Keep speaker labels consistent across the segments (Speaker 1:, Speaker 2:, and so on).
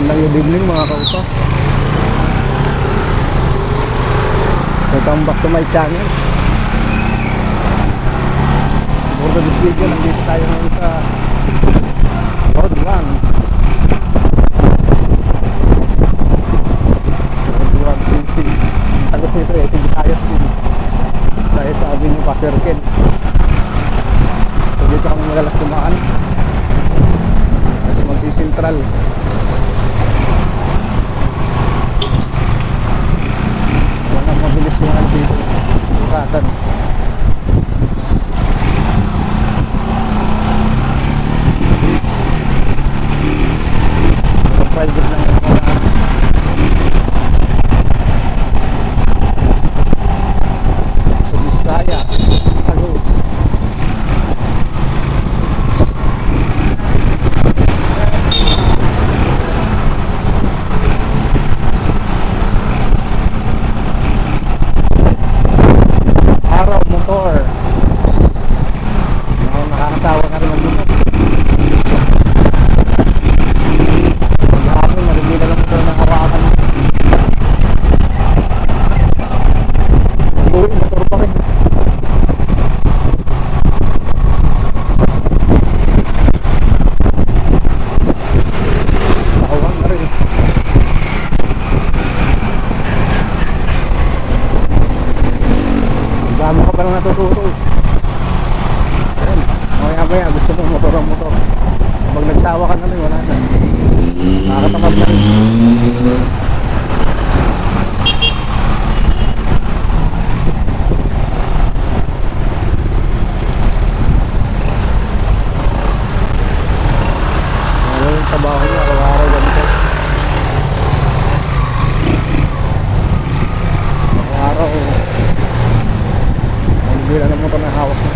Speaker 1: Magandang good evening mga kaupa. Welcome back to my channel. For this video, nandito tayo ngayon sa Road 1 PC. Tagot nito eh, si Visayas din. Dahil sa Avenue Pasirken. So dito kami madalas tumaan. Tapos magsisintral. Mabilis yung ano dito, bukatan. Private lang yung mga sa Bisaya, Tagus. Motor. Nakakasawa na rin ang motor. Maghapon, marami na lang motor na hawakan. Uy, motor pa rin. Sahawan na rin. Dami ka pa lang natuturo. Ayun, maya gusto mo motor ang motor. Pag nagsawa ka na rin, wala na. Nakakatamad na rin. Wala yung trabaho niya, araw-araw ganito. Araw-araw bila ng motor na hawak mo.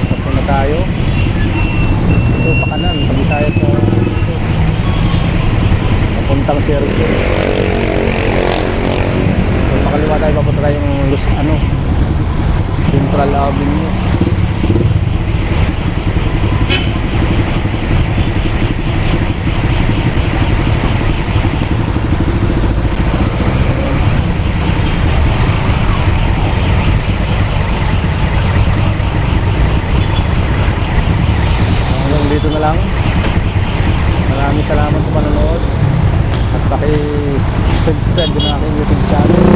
Speaker 1: Stop na tayo. Ito pa kanan, Bisayas na papuntang circle. So makaliwa tayo, papunta tayo yung Central Avenue. Hanggang dito na lang. Maraming salamat sa panonood at paki-subscribe din ang aking YouTube channel.